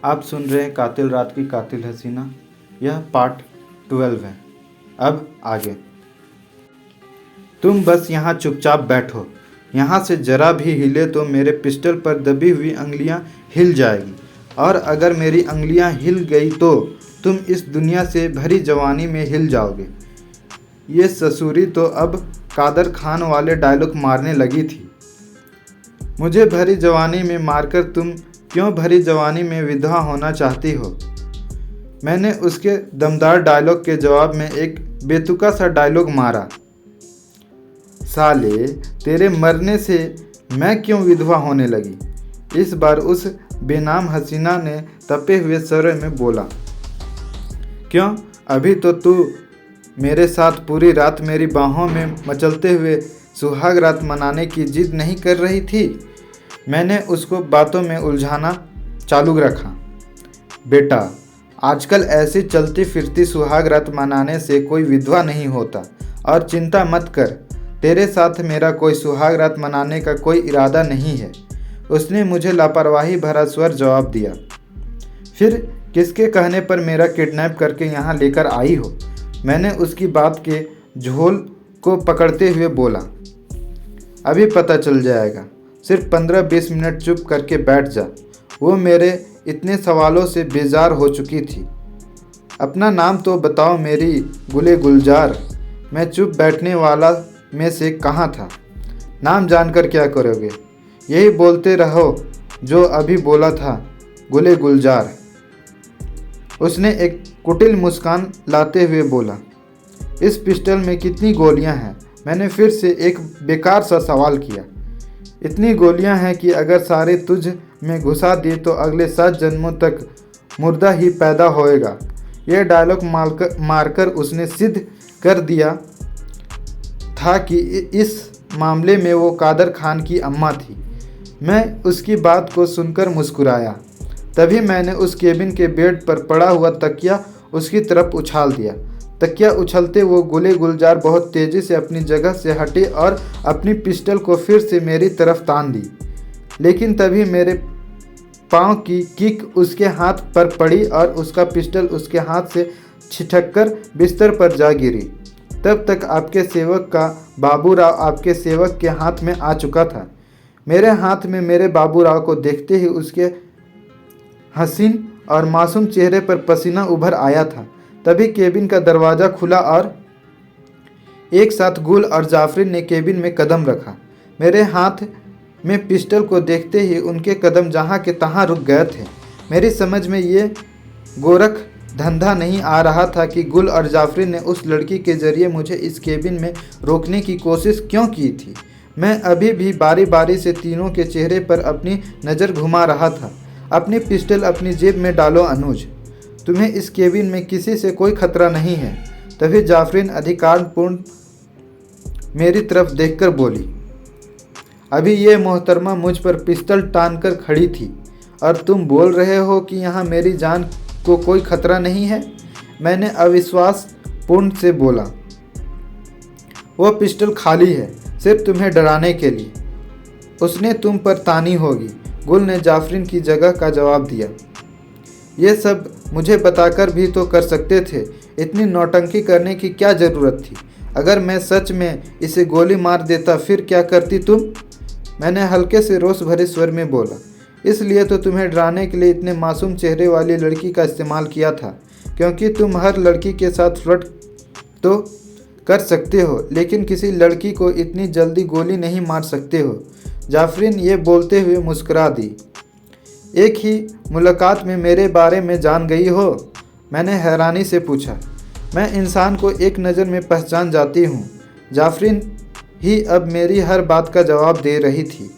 आप सुन रहे हैं कातिल रात की कातिल हसीना। यह पार्ट 12 है। अब आगे। तुम बस यहाँ चुपचाप बैठो। यहाँ से जरा भी हिले तो मेरे पिस्टल पर दबी हुई अंगुलियाँ हिल जाएगी, और अगर मेरी अंगुलियाँ हिल गई तो तुम इस दुनिया से भरी जवानी में हिल जाओगे। ये ससुरी तो अब कादर खान वाले डायलॉग मारने लगी थी। मुझे भरी जवानी में मारकर तुम क्यों भरी जवानी में विधवा होना चाहती हो? मैंने उसके दमदार डायलॉग के जवाब में एक बेतुका सा डायलॉग मारा। साले, तेरे मरने से मैं क्यों विधवा होने लगी? इस बार उस बेनाम हसीना ने तपे हुए स्वर में बोला। क्यों, अभी तो तू मेरे साथ पूरी रात मेरी बाहों में मचलते हुए सुहाग रात मनाने की जिद नहीं कर रही थी? मैंने उसको बातों में उलझाना चालू रखा। बेटा, आजकल ऐसी चलती फिरती सुहाग रात मनाने से कोई विधवा नहीं होता, और चिंता मत कर, तेरे साथ मेरा कोई सुहाग रात मनाने का कोई इरादा नहीं है। उसने मुझे लापरवाही भरा स्वर जवाब दिया। फिर किसके कहने पर मेरा किडनैप करके यहाँ लेकर आई हो? मैंने उसकी बात के झोल को पकड़ते हुए बोला। अभी पता चल जाएगा, सिर्फ 15-20 मिनट चुप करके बैठ जा। वो मेरे इतने सवालों से बेजार हो चुकी थी। अपना नाम तो बताओ मेरी गुले गुलजार। मैं चुप बैठने वाला में से कहाँ था? नाम जानकर क्या करोगे? यही बोलते रहो जो अभी बोला था, गुले गुलजार। उसने एक कुटिल मुस्कान लाते हुए बोला। इस पिस्टल में कितनी गोलियां हैं? मैंने फिर से एक बेकार सा सवाल किया। इतनी गोलियां हैं कि अगर सारे तुझ में घुसा दिए तो अगले 7 जन्मों तक मुर्दा ही पैदा होएगा। यह डायलॉग मारकर उसने सिद्ध कर दिया था कि इस मामले में वो कादर खान की अम्मा थी। मैं उसकी बात को सुनकर मुस्कुराया। तभी मैंने उस केबिन के बेड पर पड़ा हुआ तकिया उसकी तरफ उछाल दिया। तकिया उछलते वो गुले गुलजार बहुत तेज़ी से अपनी जगह से हटे और अपनी पिस्टल को फिर से मेरी तरफ तान दी। लेकिन तभी मेरे पाँव की किक उसके हाथ पर पड़ी और उसका पिस्टल उसके हाथ से छिटककर बिस्तर पर जा गिरी। तब तक आपके सेवक का बाबूराव आपके सेवक के हाथ में आ चुका था। मेरे हाथ में मेरे बाबूराव को देखते ही उसके हसीन और मासूम चेहरे पर पसीना उभर आया था। तभी केबिन का दरवाज़ा खुला और एक साथ गुल और जाफरीन ने केबिन में कदम रखा। मेरे हाथ में पिस्टल को देखते ही उनके कदम जहाँ के तहाँ रुक गए थे। मेरी समझ में ये गोरख धंधा नहीं आ रहा था कि गुल और जाफरीन ने उस लड़की के जरिए मुझे इस केबिन में रोकने की कोशिश क्यों की थी। मैं अभी भी बारी बारी से तीनों के चेहरे पर अपनी नज़र घुमा रहा था। अपनी पिस्टल अपनी जेब में डालो अनुज, तुम्हें इस केबिन में किसी से कोई खतरा नहीं है। तभी जाफरीन अधिकारपूर्ण मेरी तरफ देखकर बोली। अभी ये मोहतरमा मुझ पर पिस्टल तान कर खड़ी थी और तुम बोल रहे हो कि यहाँ मेरी जान को कोई खतरा नहीं है? मैंने अविश्वास पूर्ण से बोला। वो पिस्टल खाली है, सिर्फ तुम्हें डराने के लिए। उसने तुम पर तानी होगी, गुल ने जाफरीन की जगह का जवाब दिया। ये सब मुझे बताकर भी तो कर सकते थे। इतनी नौटंकी करने की क्या ज़रूरत थी? अगर मैं सच में इसे गोली मार देता फिर क्या करती तुम? मैंने हल्के से रोष भरे स्वर में बोला। इसलिए तो तुम्हें डराने के लिए इतने मासूम चेहरे वाली लड़की का इस्तेमाल किया था, क्योंकि तुम हर लड़की के साथ फ्लर्ट तो कर सकते हो, लेकिन किसी लड़की को इतनी जल्दी गोली नहीं मार सकते हो। जाफरीन ये बोलते हुए मुस्कुरा दी। एक ही मुलाकात में मेरे बारे में जान गई हो? मैंने हैरानी से पूछा। मैं इंसान को एक नज़र में पहचान जाती हूँ। जाफरीन ही अब मेरी हर बात का जवाब दे रही थी।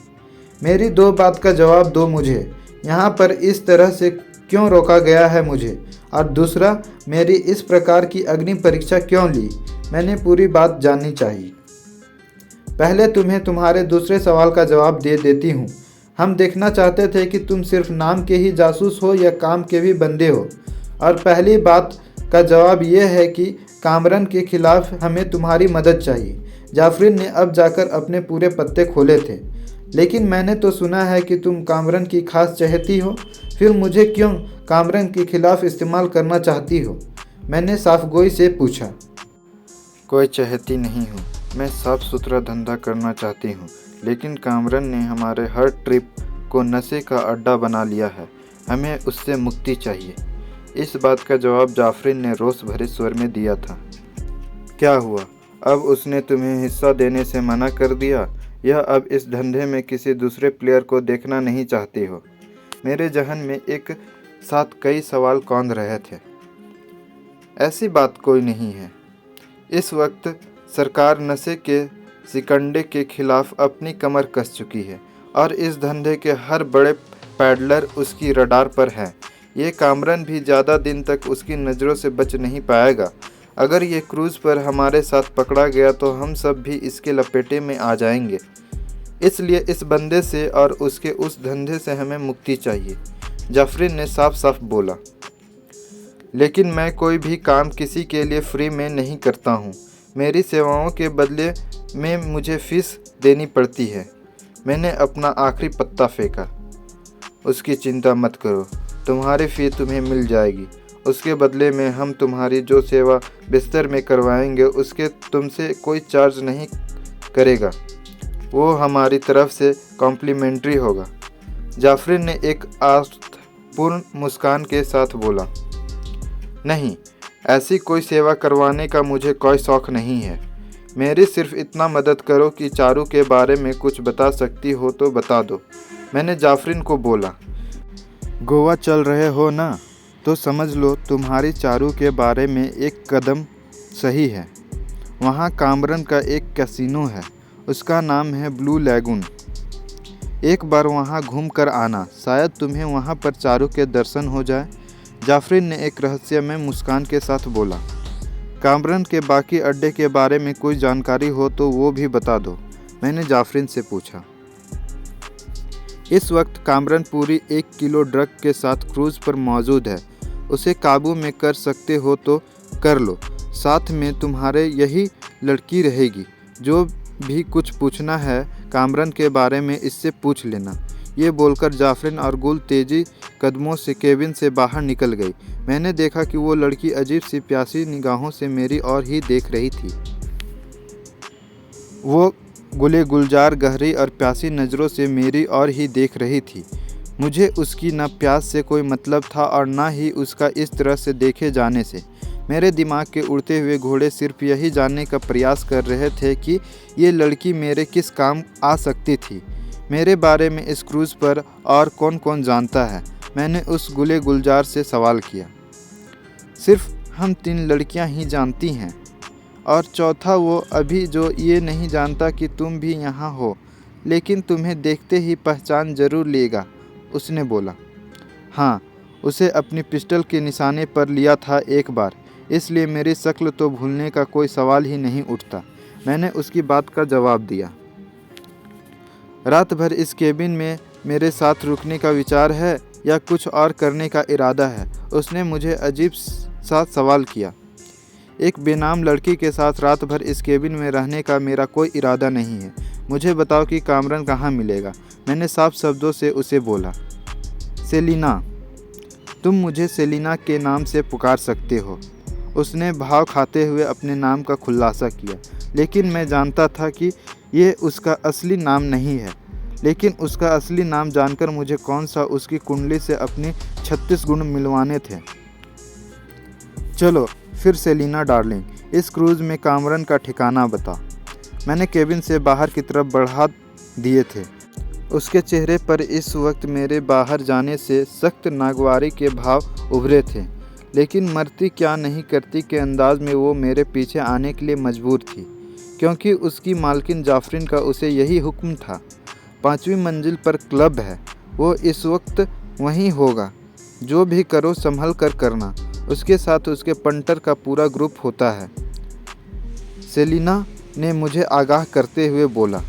मेरी 2 बात का जवाब दो मुझे। यहाँ पर इस तरह से क्यों रोका गया है मुझे? और दूसरा, मेरी इस प्रकार की अग्नि परीक्षा क्यों ली? मैंने पूरी बात जाननी चाहिए। पहले तुम्हें तुम्हारे दूसरे सवाल का जवाब दे देती हूँ। हम देखना चाहते थे कि तुम सिर्फ नाम के ही जासूस हो या काम के भी बंदे हो। और पहली बात का जवाब यह है कि कामरान के खिलाफ हमें तुम्हारी मदद चाहिए। जाफरीन ने अब जाकर अपने पूरे पत्ते खोले थे। लेकिन मैंने तो सुना है कि तुम कामरन की खास चहेती हो, फिर मुझे क्यों कामरन के खिलाफ इस्तेमाल करना चाहती हो? मैंने साफगोई से पूछा। कोई चहेती नहीं हूँ, मैं साफ सुथरा धंधा करना चाहती हूँ, लेकिन कामरन ने हमारे हर ट्रिप को नशे का अड्डा बना लिया है। हमें उससे मुक्ति चाहिए। इस बात का जवाब जाफरीन ने रोष भरे स्वर में दिया था। क्या हुआ? अब उसने तुम्हें हिस्सा देने से मना कर दिया या अब इस धंधे में किसी दूसरे प्लेयर को देखना नहीं चाहती हो? मेरे जहन में एक साथ कई सवाल कौंध रहे थे। ऐसी बात कोई नहीं है। इस वक्त सरकार नशे के सिकंडे के खिलाफ अपनी कमर कस चुकी है और इस धंधे के हर बड़े पैडलर उसकी रडार पर है। ये कामरन भी ज़्यादा दिन तक उसकी नज़रों से बच नहीं पाएगा। अगर ये क्रूज़ पर हमारे साथ पकड़ा गया तो हम सब भी इसके लपेटे में आ जाएंगे। इसलिए इस बंदे से और उसके उस धंधे से हमें मुक्ति चाहिए, जाफरीन ने साफ साफ बोला। लेकिन मैं कोई भी काम किसी के लिए फ्री में नहीं करता हूँ। मेरी सेवाओं के बदले में मुझे फीस देनी पड़ती है। मैंने अपना आखिरी पत्ता फेंका। उसकी चिंता मत करो, तुम्हारी फ़ी तुम्हें मिल जाएगी। उसके बदले में हम तुम्हारी जो सेवा बिस्तर में करवाएंगे उसके तुमसे कोई चार्ज नहीं करेगा, वो हमारी तरफ से कॉम्प्लीमेंट्री होगा। जाफरीन ने एक अर्थपूर्ण मुस्कान के साथ बोला। नहीं, ऐसी कोई सेवा करवाने का मुझे कोई शौक़ नहीं है। मेरी सिर्फ इतना मदद करो कि चारू के बारे में कुछ बता सकती हो तो बता दो, मैंने जाफरीन को बोला। गोवा चल रहे हो ना, तो समझ लो तुम्हारी चारू के बारे में एक कदम सही है। वहाँ कामरन का एक कैसीनो है, उसका नाम है ब्लू लैगून। एक बार वहाँ घूम कर आना, शायद तुम्हें वहाँ पर चारू के दर्शन हो जाए, जाफरीन ने एक रहस्यमय मुस्कान के साथ बोला। कामरन के बाकी अड्डे के बारे में कोई जानकारी हो तो वो भी बता दो, मैंने जाफरीन से पूछा। इस वक्त कामरन पूरी 1 किलो ड्रग के साथ क्रूज़ पर मौजूद है। उसे काबू में कर सकते हो तो कर लो, साथ में तुम्हारे यही लड़की रहेगी। जो भी कुछ पूछना है कामरन के बारे में इससे पूछ लेना। ये बोलकर जाफरीन और गुल तेजी कदमों से केबिन से बाहर निकल गई। मैंने देखा कि वो लड़की अजीब सी प्यासी निगाहों से मेरी ओर ही देख रही थी। वो गुले गुलजार गहरी और प्यासी नज़रों से मेरी ओर ही देख रही थी। मुझे उसकी न प्यास से कोई मतलब था और न ही उसका इस तरह से देखे जाने से। मेरे दिमाग के उड़ते हुए घोड़े सिर्फ यही जानने का प्रयास कर रहे थे कि ये लड़की मेरे किस काम आ सकती थी। मेरे बारे में इस क्रूज़ पर और कौन कौन जानता है, मैंने उस गुले गुलजार से सवाल किया। सिर्फ हम 3 लड़कियां ही जानती हैं और चौथा वो अभी जो ये नहीं जानता कि तुम भी यहाँ हो, लेकिन तुम्हें देखते ही पहचान ज़रूर लेगा, उसने बोला। हाँ, उसे अपनी पिस्टल के निशाने पर लिया था एक बार, इसलिए मेरी शक्ल तो भूलने का कोई सवाल ही नहीं उठता, मैंने उसकी बात का जवाब दिया। रात भर इस केबिन में मेरे साथ रुकने का विचार है या कुछ और करने का इरादा है, उसने मुझे अजीब सा सवाल किया। एक बेनाम लड़की के साथ रात भर इस केबिन में रहने का मेरा कोई इरादा नहीं है। मुझे बताओ कि कामरन कहाँ मिलेगा, मैंने साफ शब्दों से उसे बोला। सेलिना, तुम मुझे सेलिना के नाम से पुकार सकते हो, उसने भाव खाते हुए अपने नाम का खुलासा किया। लेकिन मैं जानता था कि ये उसका असली नाम नहीं है। लेकिन उसका असली नाम जानकर मुझे कौन सा उसकी कुंडली से अपने 36 गुण मिलवाने थे। चलो फिर सेलिना डार्लिंग, इस क्रूज़ में कामरन का ठिकाना बता। मैंने केबिन से बाहर की तरफ बढ़ा दिए थे। उसके चेहरे पर इस वक्त मेरे बाहर जाने से सख्त नागवारी के भाव उभरे थे, लेकिन मरती क्या नहीं करती के अंदाज में वो मेरे पीछे आने के लिए मजबूर थी, क्योंकि उसकी मालकिन जाफरीन का उसे यही हुक्म था। 5वीं मंजिल पर क्लब है, वो इस वक्त वहीं होगा। जो भी करो संभल कर करना। उसके साथ उसके पंटर का पूरा ग्रुप होता है, सेलिना ने मुझे आगाह करते हुए बोला।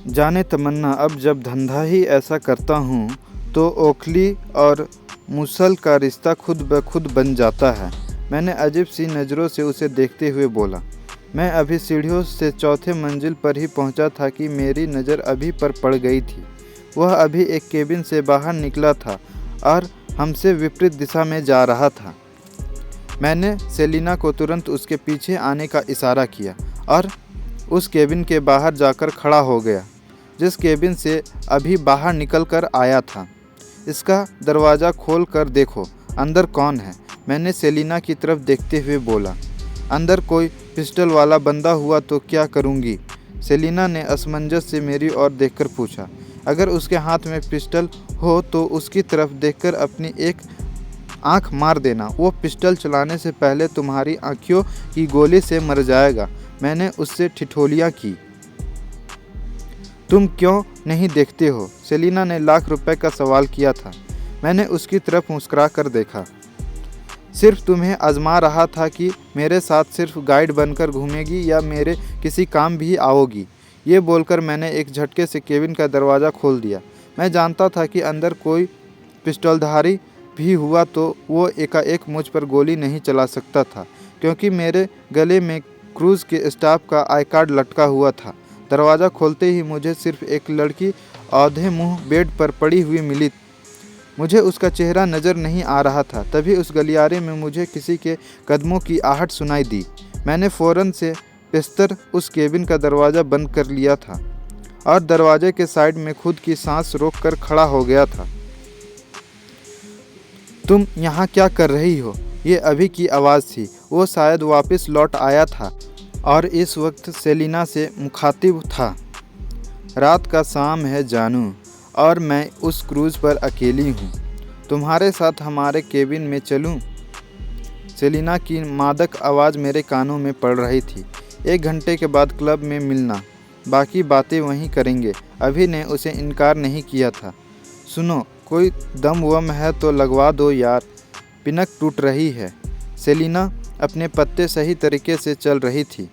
जाने तमन्ना, अब जब धंधा ही ऐसा करता हूँ तो ओखली और मुसल का रिश्ता खुद ब खुद बन जाता है, मैंने अजीब सी नज़रों से उसे देखते हुए बोला। मैं अभी सीढ़ियों से चौथे मंजिल पर ही पहुंचा था कि मेरी नज़र अभी पर पड़ गई थी। वह अभी एक केबिन से बाहर निकला था और हमसे विपरीत दिशा में जा रहा था। मैंने सेलिना को तुरंत उसके पीछे आने का इशारा किया और उस केबिन के बाहर जाकर खड़ा हो गया, जिस केबिन से अभी बाहर निकल कर आया था। इसका दरवाज़ा खोल कर देखो, अंदर कौन है? मैंने सेलिना की तरफ देखते हुए बोला। अंदर कोई पिस्टल वाला बंदा हुआ तो क्या करूँगी? सेलिना ने असमंजस से मेरी ओर देखकर पूछा। अगर उसके हाथ में पिस्टल हो तो उसकी तरफ देखकर अपनी एक आंख मार देना। वो पिस्टल चलाने से पहले तुम्हारी आँखों की गोली से मर जाएगा। मैंने उससे ठिठोलियाँ की। तुम क्यों नहीं देखते हो? सेलिना ने लाख रुपए का सवाल किया था। मैंने उसकी तरफ मुस्कुरा कर देखा। सिर्फ तुम्हें आजमा रहा था कि मेरे साथ सिर्फ गाइड बनकर घूमेगी या मेरे किसी काम भी आओगी। ये बोलकर मैंने एक झटके से केबिन का दरवाज़ा खोल दिया। मैं जानता था कि अंदर कोई पिस्टलधारी भी हुआ तो वो एकाएक मुझ पर गोली नहीं चला सकता था, क्योंकि मेरे गले में क्रूज़ के स्टाफ का आई कार्ड लटका हुआ था। दरवाज़ा खोलते ही मुझे सिर्फ एक लड़की औंधे मुँह बेड पर पड़ी हुई मिली। मुझे उसका चेहरा नज़र नहीं आ रहा था। तभी उस गलियारे में मुझे किसी के कदमों की आहट सुनाई दी। मैंने फ़ौरन से बिस्तर उस केबिन का दरवाज़ा बंद कर लिया था और दरवाजे के साइड में खुद की सांस रोक कर खड़ा हो गया था। तुम यहाँ क्या कर रही हो? ये अभी की आवाज़ थी। वो शायद वापस लौट आया था और इस वक्त सेलिना से मुखातिब था। रात का शाम है जानू, और मैं उस क्रूज़ पर अकेली हूँ। तुम्हारे साथ हमारे केबिन में चलूँ? सेलिना की मादक आवाज़ मेरे कानों में पड़ रही थी। 1 घंटे के बाद क्लब में मिलना, बाकी बातें वहीं करेंगे। अभी ने उसे इनकार नहीं किया था। सुनो, कोई दम वम है तो लगवा दो यार, पिनक टूट रही है। सेलिना अपने पत्ते सही तरीके से चल रही थी।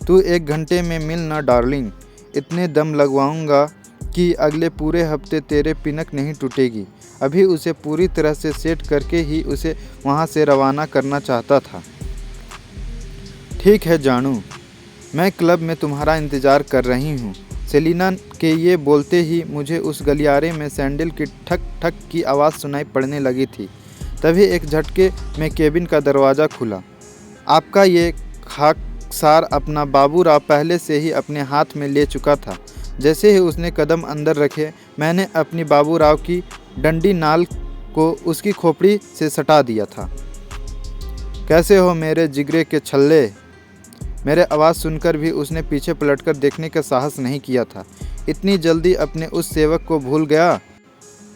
तू 1 घंटे में मिल ना डार्लिंग, इतने दम लगवाऊंगा कि अगले पूरे हफ्ते तेरे पिनक नहीं टूटेगी। अभी उसे पूरी तरह से सेट करके ही उसे वहाँ से रवाना करना चाहता था। ठीक है जानू, मैं क्लब में तुम्हारा इंतज़ार कर रही हूँ। सेलिना के ये बोलते ही मुझे उस गलियारे में सैंडल की ठक ठक की आवाज़ सुनाई पड़ने लगी थी। तभी एक झटके में केबिन का दरवाज़ा खुला। आपका ये खाकसार अपना बाबूराव पहले से ही अपने हाथ में ले चुका था। जैसे ही उसने कदम अंदर रखे, मैंने अपनी बाबूराव की डंडी नाल को उसकी खोपड़ी से सटा दिया था। कैसे हो मेरे जिगरे के छल्ले? मेरे आवाज़ सुनकर भी उसने पीछे पलटकर देखने का साहस नहीं किया था। इतनी जल्दी अपने उस सेवक को भूल गया?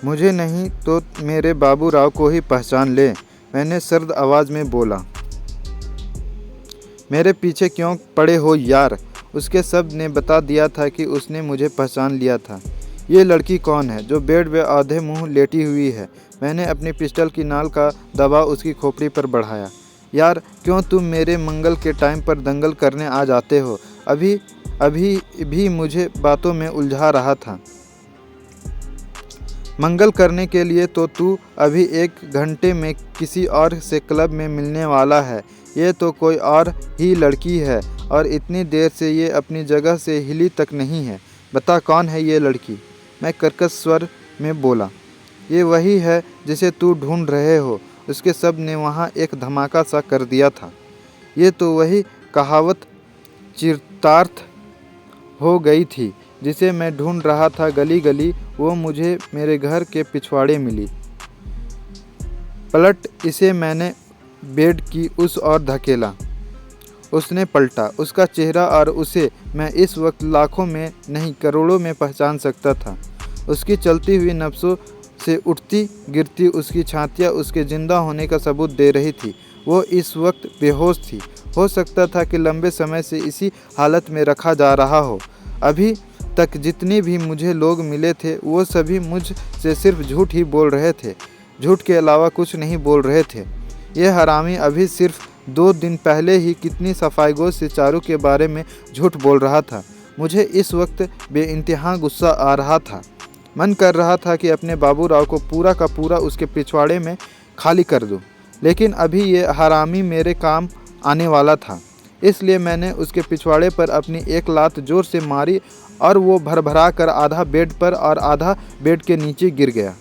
मुझे नहीं तो मेरे बाबूराव को ही पहचान ले, मैंने सर्द आवाज़ में बोला। मेरे पीछे क्यों पड़े हो यार? उसके शब्द ने बता दिया था कि उसने मुझे पहचान लिया था। ये लड़की कौन है जो बेड में आधे मुंह लेटी हुई है? मैंने अपनी पिस्टल की नाल का दबाव उसकी खोपड़ी पर बढ़ाया। यार, क्यों तुम मेरे मंगल के टाइम पर दंगल करने आ जाते हो? अभी भी मुझे बातों में उलझा रहा था। मंगल करने के लिए तो तू अभी 1 घंटे में किसी और से क्लब में मिलने वाला है। ये तो कोई और ही लड़की है और इतनी देर से ये अपनी जगह से हिली तक नहीं है। बता कौन है ये लड़की? मैं कर्कश स्वर में बोला। ये वही है जिसे तू ढूंढ रहे हो। उसके शब्द ने वहाँ एक धमाका सा कर दिया था। ये तो वही कहावत चिरतार्थ हो गई थी जिसे मैं ढूंढ रहा था गली गली। वो मुझे मेरे घर के पिछवाड़े मिली। पलट इसे मैंने बेड की उस ओर धकेला। उसने पलटा। उसका चेहरा और उसे मैं इस वक्त लाखों में नहीं करोड़ों में पहचान सकता था। उसकी चलती हुई नब्ज़ों से उठती गिरती उसकी छातियाँ उसके ज़िंदा होने का सबूत दे रही थी। वो इस वक्त बेहोश थी। हो सकता था कि लंबे समय से इसी हालत में रखा जा रहा हो। अभी तक जितने भी मुझे लोग मिले थे वो सभी मुझ से सिर्फ झूठ ही बोल रहे थे। झूठ के अलावा कुछ नहीं बोल रहे थे। ये हरामी अभी सिर्फ 2 दिन पहले ही कितनी सफाईगोश से चारू के बारे में झूठ बोल रहा था। मुझे इस वक्त बेइंतहा गुस्सा आ रहा था। मन कर रहा था कि अपने बाबूराव को पूरा का पूरा उसके पिछवाड़े में खाली कर दूं। लेकिन अभी ये हरामी मेरे काम आने वाला था। इसलिए मैंने उसके पिछवाड़े पर अपनी एक लात जोर से मारी और वो भरभरा कर आधा बेड पर और आधा बेड के नीचे गिर गया।